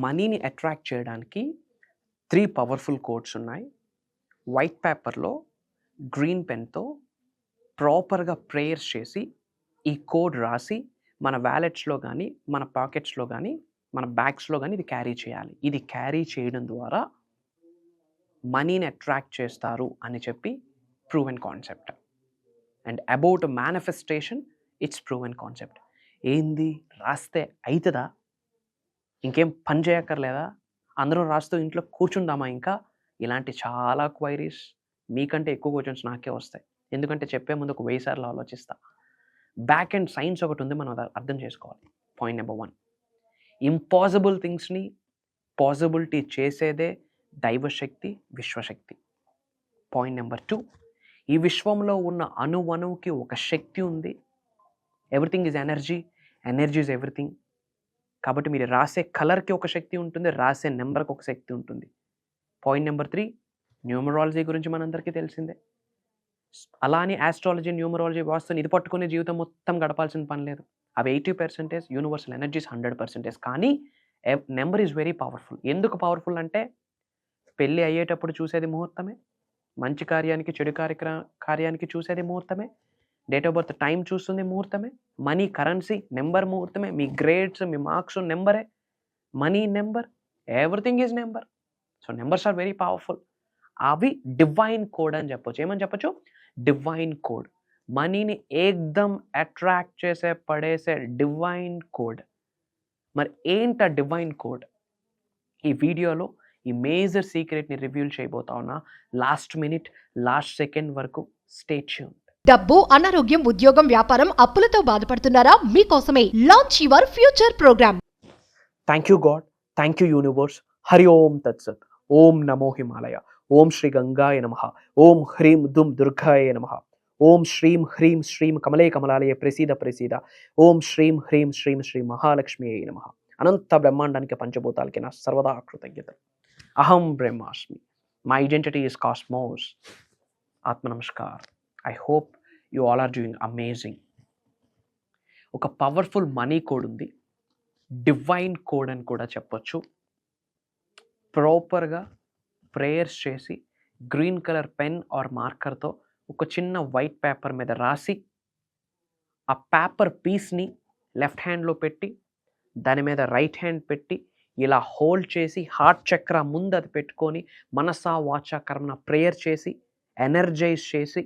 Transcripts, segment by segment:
మనీని అట్రాక్ట్ చేయడానికి 3 powerful codes ఉన్నాయి. వైట్ పేపర్‌లో గ్రీన్ పెన్‌తో ప్రాపర్‌గా ప్రేయర్స్ చేసి, ఈ కోడ్ రాసి మన వాలెట్స్‌లో గానీ, మన పాకెట్స్‌లో గానీ, మన బ్యాగ్స్‌లో గానీ ఇది క్యారీ చేయాలి. ఇది క్యారీ చేయడం ద్వారా మనీని అట్రాక్ట్ చేస్తారు అని చెప్పి proven concept. And about manifestation it's proven concept. ఏంది రాస్తే అయితదా? ఇంకేం పని చేయక్కర్లేదా? అందరం రాస్తూ ఇంట్లో కూర్చుందామా ఇంకా? ఇలాంటి చాలా క్వైరీస్ మీకంటే ఎక్కువ క్వెషన్స్ నాకే వస్తాయి. ఎందుకంటే చెప్పే ముందు ఒక 1000 సార్లు ఆలోచిస్తా. బ్యాక్ అండ్ సైన్స్ ఒకటుంది, మనం అర్థం చేసుకోవాలి. పాయింట్ నెంబర్ 1, ఇంపాసిబుల్ థింగ్స్‌ని పాసిబిలిటీ చేసేదే దైవశక్తి, విశ్వశక్తి. పాయింట్ నెంబర్ 2, ఈ విశ్వంలో ఉన్న అణువణువుకి ఒక శక్తి ఉంది. Everything is energy, energy is everything. కాబట్టి మీరు రాసే కలర్‌కి ఒక శక్తి ఉంటుంది, రాసే నెంబర్‌కి ఒక శక్తి ఉంటుంది. పాయింట్ నెంబర్ 3, న్యూమరాలజీ గురించి మనందరికీ తెలిసిందే. అలా అని ఆస్ట్రాలజీ, న్యూమరాలజీ, వాస్తుని ఇది పట్టుకునే జీవితం మొత్తం గడపాల్సిన పని లేదు. అవి 80%, యూనివర్సల్ ఎనర్జీస్ 100%. కానీ నెంబర్ ఈజ్ వెరీ పవర్ఫుల్. ఎందుకు పవర్ఫుల్ అంటే, పెళ్ళి అయ్యేటప్పుడు చూసేది ముహూర్తమే, మంచి కార్యానికి, చెడు కార్యానికి చూసేది ముహూర్తమే, డేట్ ఆఫ్ బర్త్ టైం చూస్తుంది ముహూర్తమే, మనీ కరెన్సీ నెంబర్ ముహూర్తమే, మీ గ్రేడ్స్, మీ మార్క్స్ నెంబరే, money number, everything is number. So numbers are very powerful. అవి డివైన్ కోడ్ అని చెప్పొచ్చు. ఏమని చెప్పొచ్చు? Divine code. మనీని ఏకదం అట్రాక్ట్ చేసే పడేసే డివైన్ కోడ్. మరి ఏంట డివైన్ కోడ్? ఈ వీడియోలో ఈ మేజర్ సీక్రెట్ని రివీల్ చేయబోతా ఉన్నా. లాస్ట్ మినిట్, లాస్ట్ సెకండ్ వరకు స్టే ట్యూన్డ్. డబ్బు, అనారోగ్యం, ఉద్యోగం, వ్యాపారం, అప్పులతో బాధపడుతున్నారా? మీకోసమే launch your future program. Thank you God, thank you universe. Hari Om తత్సత్. ఓం నమో హిమాలయ. ఓం శ్రీ గంగాయ నమః. ఓం హ్రీం దుం దుర్గాయ నమః. ఓం శ్రీం హ్రీం శ్రీం కమలే కమలాలయ ప్రసీద ప్రసీద. ఓం శ్రీం హ్రీం శ్రీం శ్రీ మహాలక్ష్మియే నమః. అనంత బ్రహ్మాండానికి, పంచభూతాలకి నా సర్వదా కృతజ్ఞతలు. అహం బ్రహ్మాస్మి. My identity is cosmos. ఆత్మ నమస్కార్. I hope you all are doing amazing. ఒక పవర్ఫుల్ మనీ కోడ్ ఉంది, డివైన్ కోడ్ అని కూడా చెప్పొచ్చు. ప్రాపర్గా ప్రేయర్స్ చేసి గ్రీన్ కలర్ పెన్ ఆర్ మార్కర్తో ఒక చిన్న వైట్ పేపర్ మీద రాసి, ఆ పేపర్ పీస్ని లెఫ్ట్ హ్యాండ్లో పెట్టి, దాని మీద రైట్ హ్యాండ్ పెట్టి ఇలా హోల్డ్ చేసి, హార్ట్ చక్ర ముందు అది పెట్టుకొని మనసా వాచా కర్మన ప్రేయర్ చేసి, ఎనర్జైజ్ చేసి,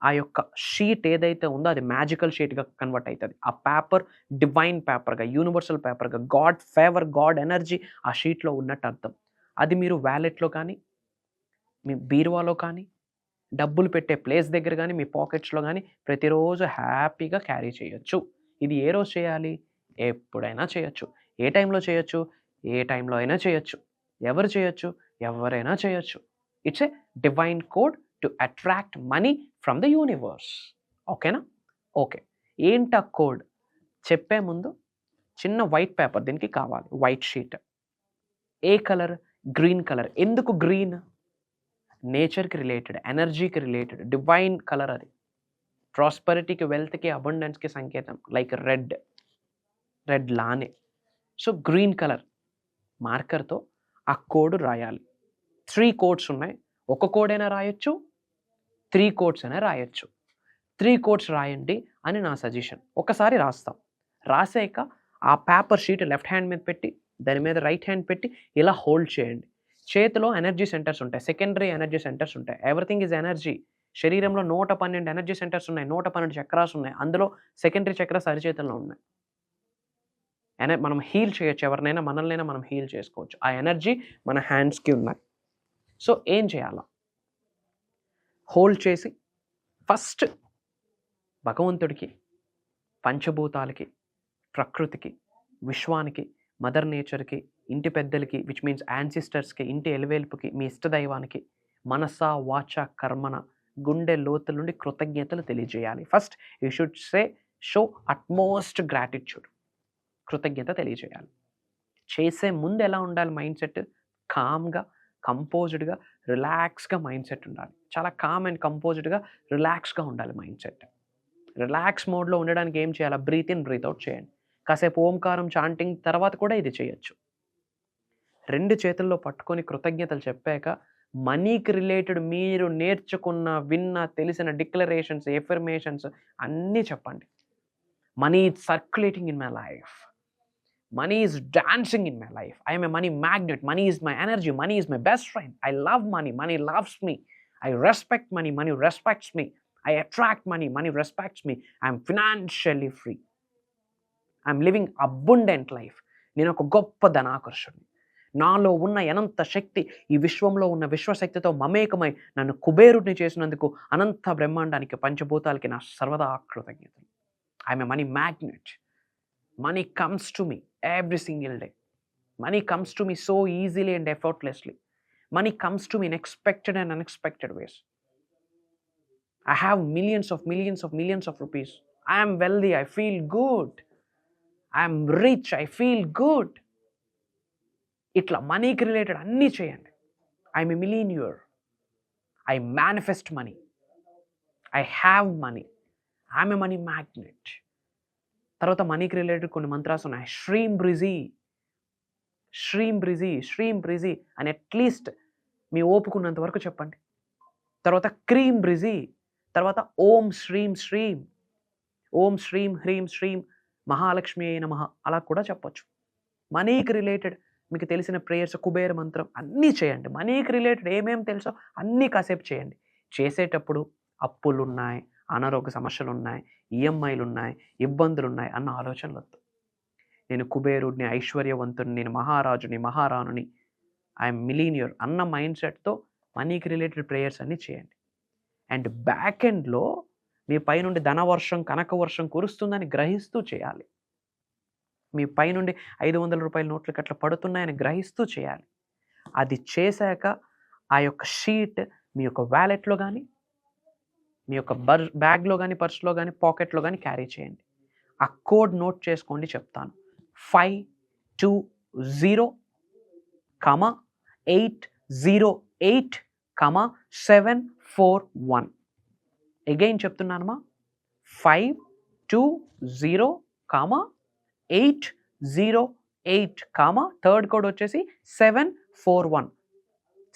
ఆ యొక్క షీట్ ఏదైతే ఉందో అది మ్యాజికల్ షీట్గా కన్వర్ట్ అవుతుంది. ఆ పేపర్ డివైన్ పేపర్గా, యూనివర్సల్ పేపర్గా, గాడ్ ఫేవర్, గాడ్ ఎనర్జీ ఆ షీట్లో ఉన్నట్టు అర్థం. అది మీరు వ్యాలెట్లో కానీ, మీ బీరువాలో కానీ, డబ్బులు పెట్టే ప్లేస్ దగ్గర కానీ, మీ పాకెట్స్లో కానీ ప్రతిరోజు హ్యాపీగా క్యారీ చేయొచ్చు. ఇది ఏ రోజు చేయాలి? ఎప్పుడైనా చేయొచ్చు. ఏ టైంలో చేయొచ్చు? ఏ టైంలో అయినా చేయొచ్చు. ఎవరు చేయొచ్చు? ఎవరైనా చేయొచ్చు. It's a divine code to attract money from the universe. ఓకేనా? ఓకే. ఏంటా కోడ్? చెప్పే ముందు చిన్న వైట్ పేపర్ దీనికి కావాలి, వైట్ షీట్. ఏ కలర్? Green colour. ఎందుకు గ్రీన్? నేచర్కి రిలేటెడ్, ఎనర్జీకి రిలేటెడ్ డివైన్ కలర్ అది. ప్రాస్పరిటీకి, వెల్త్కి, అబండెన్స్కి సంకేతం. లైక్ రెడ్ లానే. సో గ్రీన్ కలర్ మార్కర్తో ఆ కోడ్ రాయాలి. 3 కోడ్స్ ఉన్నాయి. ఒక కోడ్ అయినా రాయొచ్చు, 3 కోడ్స్ అయినా రాయొచ్చు. 3 కోడ్స్ రాయండి అని నా సజెషన్. ఒకసారి రాస్తాం. రాసాక ఆ పేపర్ షీట్ లెఫ్ట్ హ్యాండ్ మీద పెట్టి, దాని మీద రైట్ హ్యాండ్ పెట్టి ఇలా హోల్డ్ చేయండి. చేతిలో ఎనర్జీ సెంటర్స్ ఉంటాయి, సెకండరీ ఎనర్జీ సెంటర్స్ ఉంటాయి. Everything is energy. శరీరంలో 112 ఎనర్జీ సెంటర్స్ ఉన్నాయి, 112 చక్రాస్ ఉన్నాయి. అందులో సెకండరీ చక్రాస్ అరిచేతుల్లో ఉన్నాయి. మనం హీల్ చేయొచ్చు. ఎవరినైనా, మనల్నైనా మనం హీల్ చేసుకోవచ్చు. ఆ ఎనర్జీ మన హ్యాండ్స్కి ఉన్నాయి. సో ఏం చేయాలా? హోల్డ్ చేసి ఫస్ట్ భగవంతుడికి, పంచభూతాలకి, ప్రకృతికి, విశ్వానికి, మదర్ నేచర్కి, ఇంటి పెద్దలకి, విచ్ మీన్స్ యాన్సిస్టర్స్కి, ఇంటి ఎలివేల్పుకి, మీ ఇష్టదైవానికి మనస వాచ కర్మన గుండె లోతుల నుండి కృతజ్ఞతలు తెలియజేయాలి. First you should show utmost gratitude. కృతజ్ఞత తెలియజేయాలి. చేసే ముందు ఎలా ఉండాలి మైండ్ సెట్? కామ్గా, కంపోజ్డ్గా, రిలాక్స్గా మైండ్ సెట్ ఉండాలి. చాలా కామ్ అండ్ కంపోజ్డ్గా, రిలాక్స్గా ఉండాలి మైండ్ సెట్. రిలాక్స్ మోడ్లో ఉండడానికి ఏం చేయాలి? బ్రీత్ ఇన్, బ్రీత్ అవుట్ చేయండి. కాసేపు ఓంకారం చాంటింగ్ తర్వాత కూడా ఇది చేయొచ్చు. 2 చేతుల్లో పట్టుకొని కృతజ్ఞతలు చెప్పాక మనీకి రిలేటెడ్ మీరు నేర్చుకున్న, విన్న, తెలిసిన డిక్లరేషన్స్, ఎఫర్మేషన్స్ అన్నీ చెప్పండి. Money is circulating in my life. Money is dancing in my life. I am a money magnet. Money is my energy. Money is my best friend. I love money. Money loves me. I respect money. Money respects me. I attract money. Money respects me. I am financially free. I am living abundant life. నేను ఒక గొప్ప ధనాకర్షుడిని. నాలో ఉన్న అనంత శక్తి ఈ విశ్వంలో ఉన్న విశ్వశక్తితో మమేకమై నన్ను కుబేరుడిని చేసినందుకు అనంత బ్రహ్మాండానికి, పంచభూతాలకి నా సర్వదా కృతజ్ఞతలు. I am a money magnet. Money comes to me every single day. Money comes to me so easily and effortlessly. Money comes to me in expected and unexpected ways. I have millions of rupees. I am wealthy. I feel good. I am rich. I feel good. ఇట్లా మనీకి related అన్నీ చేయండి. I am a millionaire. I manifest money. I have money. I am a money magnet. తర్వాత మనీకి related కొన్ని మంత్రాలు ఉన్నాయి. శ్రీం బ్రిజీ అని అట్లీస్ట్ మీ ఓపుకున్నంత వరకు చెప్పండి. తర్వాత క్రీం బ్రిజీ, తర్వాత ఓం శ్రీం హ్రీం శ్రీం మహాలక్ష్మి అయిన నమః అలా కూడా చెప్పొచ్చు. మనీకి రిలేటెడ్ మీకు తెలిసిన ప్రేయర్స్, కుబేర మంత్రం అన్నీ చేయండి. మనీకి రిలేటెడ్ ఏమేమి తెలుసో అన్నీ కాసేపు చేయండి. చేసేటప్పుడు అప్పులు ఉన్నాయి, అనారోగ్య సమస్యలు ఉన్నాయి, ఈఎంఐలు ఉన్నాయి, ఇబ్బందులు ఉన్నాయి అన్న ఆలోచనలు వద్దు. నేను కుబేరుడిని, ఐశ్వర్యవంతుని, నేను మహారాజుని, మహారాణుని, ఐఎమ్ మిలీనియర్ అన్న మైండ్ సెట్తో మనీకి రిలేటెడ్ ప్రేయర్స్ అన్నీ చేయండి. అండ్ బ్యాక్ ఎండ్లో మీ పైనుండి ధనవర్షం, కనకవర్షం కురుస్తుందని గ్రహిస్తూ చేయాలి. మీ పైనుండి 500 రూపాయల నోట్లు అట్లా పడుతున్నాయని గ్రహిస్తూ చేయాలి. అది చేశాక ఆ యొక్క షీట్ మీ యొక్క వ్యాలెట్లో కానీ, మీ యొక్క బ్యాగ్లో కానీ, పర్స్లో కానీ, పాకెట్లో కానీ క్యారీ చేయండి. ఆ కోడ్ నోట్ చేసుకోండి, చెప్తాను. 520,808,741. అగైన్ చెప్తున్నానమ్మా, 520,808, థర్డ్ కోడ్ వచ్చేసి 741.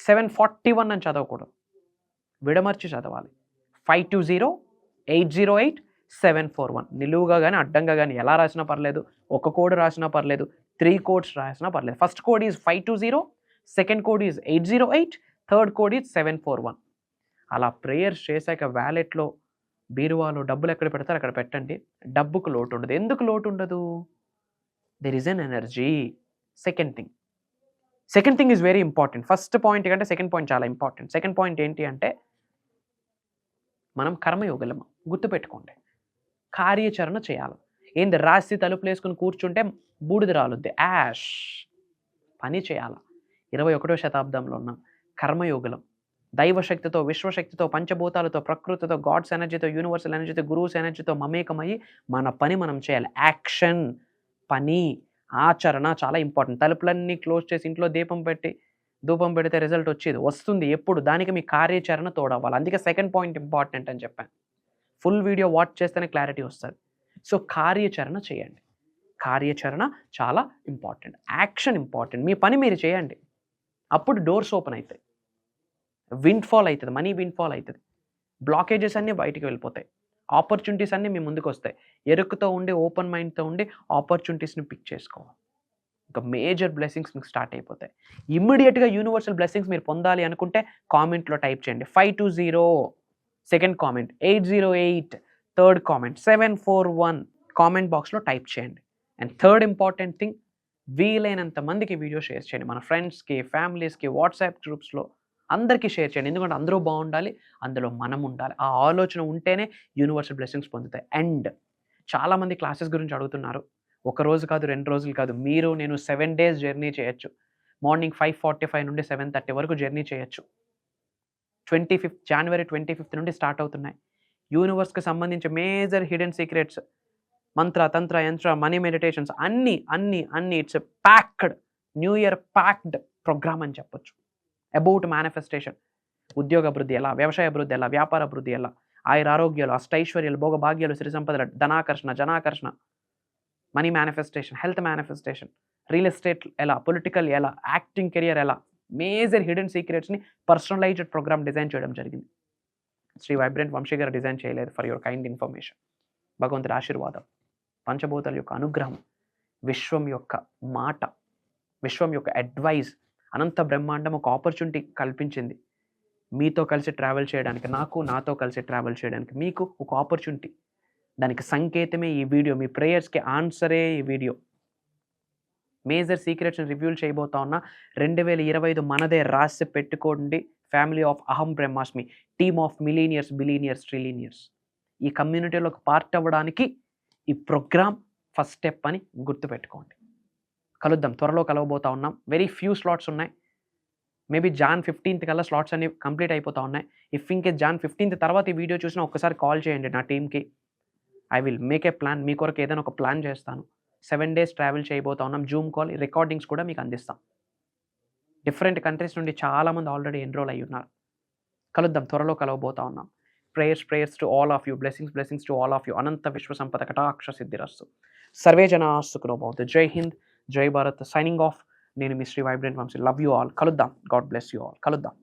741 అని చదవకూడదు, విడమర్చి చదవాలి. 520,808,741. నిలువుగా కానీ అడ్డంగా కానీ ఎలా రాసినా పర్లేదు, ఒక కోడ్ రాసినా పర్లేదు, 3 కోడ్స్ రాసినా పర్లేదు. First code is 520, second code is 808, third code is 741. అలా ప్రేయర్స్ చేశాక వ్యాలెట్లో, బీరువాలో డబ్బులు ఎక్కడ పెడతారు అక్కడ పెట్టండి. డబ్బుకు లోటు ఉండదు. ఎందుకు లోటు ఉండదు? There is N energy. Second thing is very important. First point కంటే సెకండ్ పాయింట్ చాలా ఇంపార్టెంట్. సెకండ్ పాయింట్ ఏంటి అంటే, మనం కర్మయోగులము, గుర్తుపెట్టుకోండి. కార్యాచరణ చేయాలి. ఏంది రాసి తలుపులు వేసుకుని కూర్చుంటే బూడిద రాలుద్ది, యాష్. పని చేయాలి. 21వ శతాబ్దంలో ఉన్నాం. కర్మయోగులం. దైవశక్తితో, విశ్వశక్తితో, పంచభూతాలతో, ప్రకృతితో, గాడ్స్ ఎనర్జీతో, యూనివర్సల్ ఎనర్జీతో, గురువుస్ ఎనర్జీతో మమేకమయ్యి మన పని మనం చేయాలి. యాక్షన్, పని, ఆచరణ చాలా ఇంపార్టెంట్. తలుపులన్నీ క్లోజ్ చేసి ఇంట్లో ధూపం పెడితే రిజల్ట్ వస్తుంది ఎప్పుడు? దానికి మీ కార్యాచరణ తోడవ్వాలి. అందుకే సెకండ్ పాయింట్ ఇంపార్టెంట్ అని చెప్పాను. ఫుల్ వీడియో వాచ్ చేస్తేనే క్లారిటీ వస్తుంది. సో కార్యాచరణ చేయండి. కార్యాచరణ చాలా ఇంపార్టెంట్. Action important. మీ పని మీరు చేయండి. అప్పుడు డోర్స్ ఓపెన్ అవుతాయి. విండ్ఫాల్ అవుతుంది, మనీ విండ్ఫాల్ అవుతుంది. బ్లాకేజెస్ అన్నీ బయటికి వెళ్ళిపోతాయి. ఆపర్చునిటీస్ అన్నీ మీ ముందుకు వస్తాయి. ఎరుకుతో ఉండి, ఓపెన్ మైండ్తో ఉండి ఆపర్చునిటీస్ని పిక్ చేసుకోవాలి. ఇంకా మేజర్ బ్లెస్సింగ్స్ మీకు స్టార్ట్ అయిపోతాయి. ఇమ్మీడియట్గా యూనివర్సల్ బ్లెస్సింగ్స్ మీరు పొందాలి అనుకుంటే కామెంట్లో టైప్ చేయండి. 520 second comment, 808 third comment, 741 comment బాక్స్లో టైప్ చేయండి. అండ్ థర్డ్ ఇంపార్టెంట్ థింగ్, వీలైనంత మందికి వీడియో షేర్ చేయండి. మన ఫ్రెండ్స్కి, ఫ్యామిలీస్కి, వాట్సాప్ గ్రూప్స్లో అందరికీ షేర్ చేయండి. ఎందుకంటే అందరూ బాగుండాలి, అందులో మనం ఉండాలి. ఆ ఆలోచన ఉంటేనే యూనివర్సల్ బ్లెస్సింగ్స్ పొందుతాయి. అండ్ చాలామంది క్లాసెస్ గురించి అడుగుతున్నారు. ఒక రోజు కాదు, 2 రోజులు కాదు, మీరు నేను 7 days జర్నీ చేయొచ్చు. మార్నింగ్ 5:45 నుండి 7:30 వరకు జర్నీ చేయొచ్చు. January 25th నుండి స్టార్ట్ అవుతున్నాయి. యూనివర్స్కి సంబంధించి మేజర్ హిడెన్ సీక్రెట్స్, మంత్ర, తంత్ర, యంత్ర, మనీ మెడిటేషన్స్ అన్నీ it's packed, new year packed program అని చెప్పొచ్చు. అబౌట్ మేనిఫెస్టేషన్, ఉద్యోగ అభివృద్ధి ఎలా, వ్యవసాయ అభివృద్ధి ఎలా, వ్యాపార అభివృద్ధి ఎలా, ఆయుర ఆరోగ్యాలు, అష్టైశ్వర్యాలు, భోగభాగ్యాలు, సిరి సంపదల, ధనాకర్షణ, జనాకర్షణ, money manifestation, health manifestation, real estate ఎలా, పొలిటికల్ ఎలా, యాక్టింగ్ కెరియర్ ఎలా, మేజర్ హిడెన్ సీక్రెట్స్ని పర్సనలైజ్డ్ ప్రోగ్రామ్ డిజైన్ చేయడం జరిగింది. శ్రీ వైబ్రెంట్ వంశీ గారు డిజైన్ చేయలేదు. For your kind information. భగవంతుడి ఆశీర్వాదం, పంచభూతాల యొక్క అనుగ్రహం, విశ్వం యొక్క మాట, విశ్వం యొక్క అడ్వైజ్, అనంత బ్రహ్మాండం ఒక ఆపర్చునిటీ కల్పించింది మీతో కలిసి ట్రావెల్ చేయడానికి, నాతో కలిసి ట్రావెల్ చేయడానికి మీకు ఒక ఆపర్చునిటీ. దానికి సంకేతమే ఈ వీడియో, మీ ప్రేయర్స్కి ఆన్సరే ఈ వీడియో. మేజర్ సీక్రెట్స్ని రివ్యూల్ చేయబోతా ఉన్నా. 2025 మనదే రాసి పెట్టుకోండి. ఫ్యామిలీ ఆఫ్ అహం బ్రహ్మాస్మి, టీమ్ ఆఫ్ మిలీనియర్స్, బిలీనియర్స్, ట్రిలీనియర్స్. ఈ కమ్యూనిటీలో ఒక పార్ట్ అవ్వడానికి ఈ ప్రోగ్రామ్ ఫస్ట్ స్టెప్ అని గుర్తుపెట్టుకోండి. కలుద్దాం, త్వరలో కలవబోతా ఉన్నాం. వెరీ ఫ్యూ స్లాట్స్ ఉన్నాయి. మేబీ Jan 15th కల్లా స్లాట్స్ అన్ని కంప్లీట్ అయిపోతా ఉన్నాయి. ఇఫ్ ఇంకే Jan 15th తర్వాత ఈ వీడియో చూసినా ఒక్కసారి కాల్ చేయండి నా టీమ్కి. I will make a plan, మీ కొరకు ఏదైనా ఒక ప్లాన్ చేస్తాను. 7 days ట్రావెల్ చేయబోతా ఉన్నాం. జూమ్ కాల్ రికార్డింగ్స్ కూడా మీకు అందిస్తాం. డిఫరెంట్ కంట్రీస్ నుండి చాలామంది ఆల్రెడీ ఎన్రోల్ అయ్యి ఉన్నారు. కలుద్దాం, త్వరలో కలవబోతా ఉన్నాం. Prayers to all of you, blessings to all of you. అనంత విశ్వ సంపద కటాక్ష సిద్ధిరస్సు. సర్వే జనా సుఖినో భవంతు. జై హింద్, జై భారత్. Signing off. నేను మీ Shri vibrant Vamshi. Love you all. కలుద్దాం. God bless you all. కలుద్దాం.